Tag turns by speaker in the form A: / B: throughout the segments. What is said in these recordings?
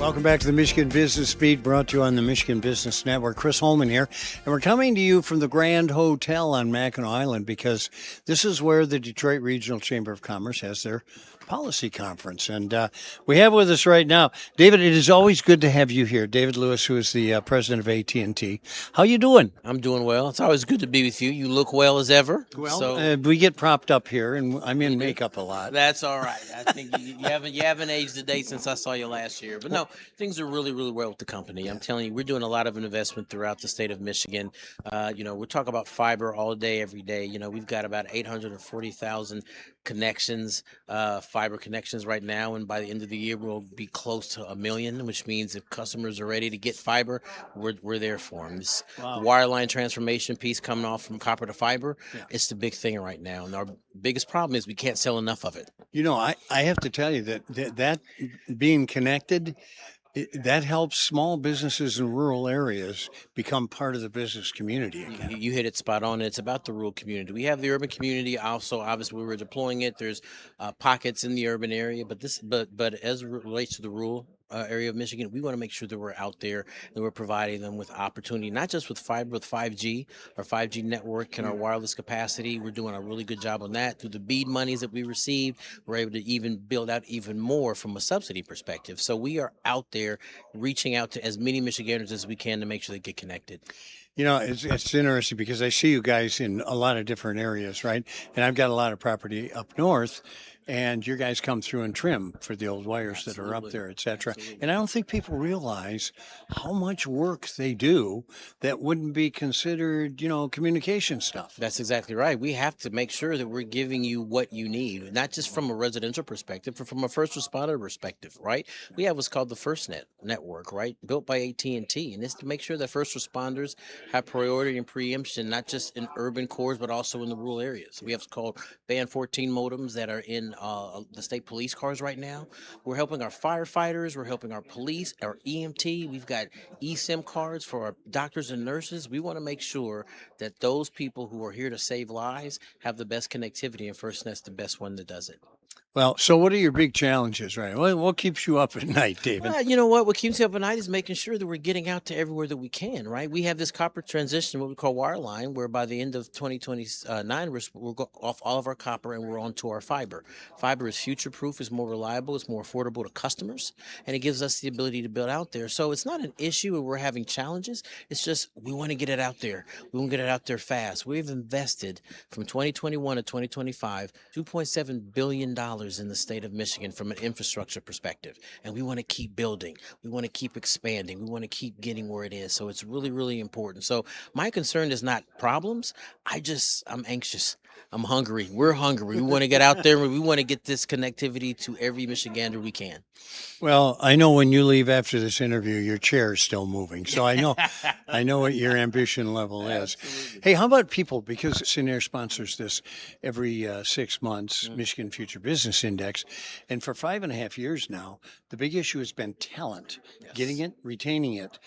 A: Welcome back to the Michigan Business Beat, brought to you on the Michigan Business Network. Chris Holman here, and we're coming to you from the Grand Hotel on Mackinac Island because this is where the Detroit Regional Chamber of Commerce has their policy conference. And we have with us right now, David, it is always good to have you here. David Lewis, who is the president of AT&T. How you doing?
B: I'm doing well. It's always good to be with you. You look well as ever.
A: Well, we get propped up here, and I'm in makeup a lot.
B: That's all right. I think you haven't aged a day since I saw you last year. But no, things are really, really well with the company. I'm telling you, we're doing a lot of investment throughout the state of Michigan. We're talking about fiber all day, every day. We've got about 840,000 connections, fiber connections right now, and by the end of the year we'll be close to 1 million, which means if customers are ready to get fiber, we're there for them. This wireline transformation piece coming off from copper to fiber, it's the big thing right now, and our biggest problem is we can't sell enough of it.
A: I have to tell you that being connected, that helps small businesses in rural areas become part of the business community again.
B: You hit it spot on. It's about the rural community. We have the urban community also. Obviously, we're deploying it. There's pockets in the urban area, but as it relates to the rural area of Michigan, we want to make sure that we're out there and we're providing them with opportunity, not just with fiber, with 5G, our 5G network and our wireless capacity. We're doing a really good job on that. Through the BEAD monies that we received, we're able to even build out even more from a subsidy perspective. So we are out there reaching out to as many Michiganders as we can to make sure they get connected.
A: It's interesting because I see you guys in a lot of different areas, right? And I've got a lot of property up north, and your guys come through and trim for the old wires that are up there, et cetera. And I don't think people realize how much work they do that wouldn't be considered, communication stuff.
B: That's exactly right. We have to make sure that we're giving you what you need, not just from a residential perspective, but from a first responder perspective, right? We have what's called the FirstNet network, right? Built by AT&T, and it's to make sure that first responders have priority and preemption, not just in urban cores, but also in the rural areas. We have what's called Band 14 modems that are in the state police cars right now. We're helping our firefighters. We're helping our police, our EMT. We've got eSIM cards for our doctors and nurses. We want to make sure that those people who are here to save lives have the best connectivity, and FirstNet's the best one that does it.
A: Well, so what are your big challenges, right? What keeps you up at night, David?
B: You know what? What keeps me up at night is making sure that we're getting out to everywhere that we can, right? We have this copper transition, what we call wireline, where by the end of 2029, we'll go off all of our copper and we're onto our fiber. Fiber is future-proof, it's more reliable, it's more affordable to customers, and it gives us the ability to build out there. So it's not an issue where we're having challenges. It's just we want to get it out there. We want to get it out there fast. We've invested from 2021 to 2025, $2.7 billion in the state of Michigan from an infrastructure perspective. And we want to keep building. We want to keep expanding. We want to keep getting where it is. So it's really, really important. So my concern is not problems. I'm anxious. I'm hungry. We're hungry. We want to get out there and we want to get this connectivity to every Michigander we can.
A: Well, I know when you leave after this interview, your chair is still moving. So I know what your ambition level is.
B: Absolutely.
A: Hey, how about people? Because Sinair sponsors this every 6 months, Michigan Future Business Index. And for 5.5 years now, the big issue has been talent, getting it, retaining it.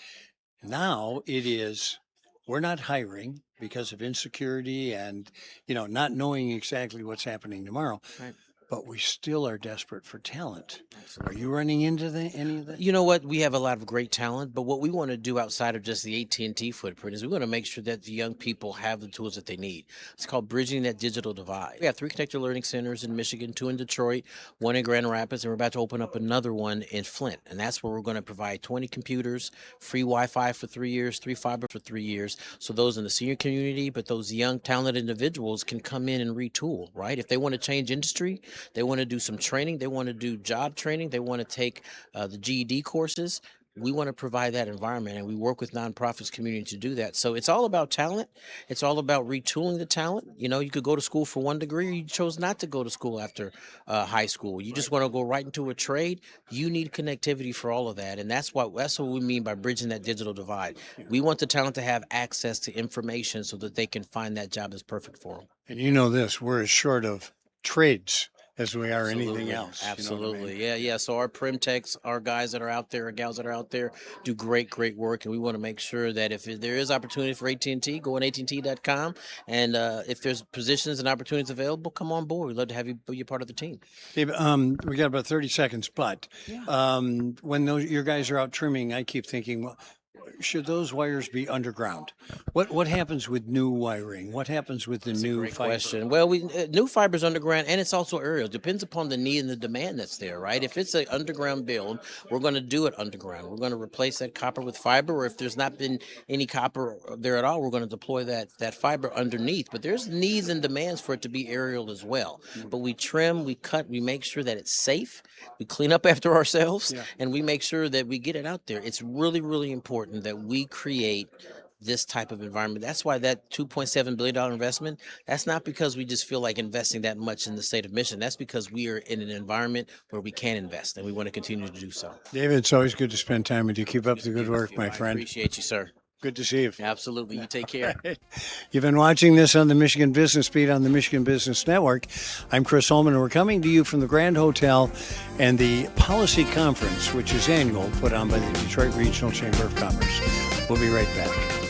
A: Now it is, we're not hiring because of insecurity and, not knowing exactly what's happening tomorrow.
B: Right.
A: But we still are desperate for talent.
B: Absolutely.
A: Are you running into any of that?
B: You know what? We have a lot of great talent, but what we want to do outside of just the AT&T footprint is we want to make sure that the young people have the tools that they need. It's called bridging that digital divide. We have 3 connected learning centers in Michigan, 2 in Detroit, 1 in Grand Rapids, and we're about to open up another one in Flint. And that's where we're going to provide 20 computers, free Wi-Fi for 3 years, 3 fiber for 3 years. So those in the senior community, but those young talented individuals can come in and retool, right? If they want to change industry, they want to do some training, they want to do job training, they want to take the GED courses. We want to provide that environment, and we work with nonprofits community to do that. So it's all about talent. It's all about retooling the talent. You could go to school for 1 degree, or you chose not to go to school after high school. You just want to go right into a trade. You need connectivity for all of that, and that's what we mean by bridging that digital divide. We want the talent to have access to information so that they can find that job that's perfect for them.
A: And you know this, we're as short of trades as we are anything
B: Absolutely.
A: else. You know what I
B: Absolutely.
A: mean?
B: Yeah. So our prim techs, our guys that are out there, our gals that are out there, do great work, and we want to make sure that if there is opportunity for AT&T, go on AT&T.com, and if there's positions and opportunities available, come on board. We'd love to have you be a part of the team.
A: Dave, we got about 30 seconds, but when your guys are out trimming, I keep thinking, well, should those wires be underground? What happens with new wiring? What happens with the new
B: Great
A: fiber?
B: question. Well, we new fibers underground, and it's also aerial. Depends upon the need and the demand that's there, right? If it's an underground build, we're going to do it underground. We're going to replace that copper with fiber, or if there's not been any copper there at all, we're going to deploy that fiber underneath. But there's needs and demands for it to be aerial as well. But we trim, we cut, we make sure that it's safe. We clean up after ourselves, and we make sure that we get it out there. It's really important that we create this type of environment. That's why that $2.7 billion investment, that's not because we just feel like investing that much in the state of Michigan. That's because we are in an environment where we can invest, and we want to continue to do so.
A: David, it's always good to spend time with you. Keep up the good work, my
B: I
A: friend.
B: appreciate you, sir.
A: Good to see you.
B: Absolutely. You take care.
A: You've been watching this on the Michigan Business Beat on the Michigan Business Network. I'm Chris Holman, and we're coming to you from the Grand Hotel and the Policy Conference, which is annual, put on by the Detroit Regional Chamber of Commerce. We'll be right back.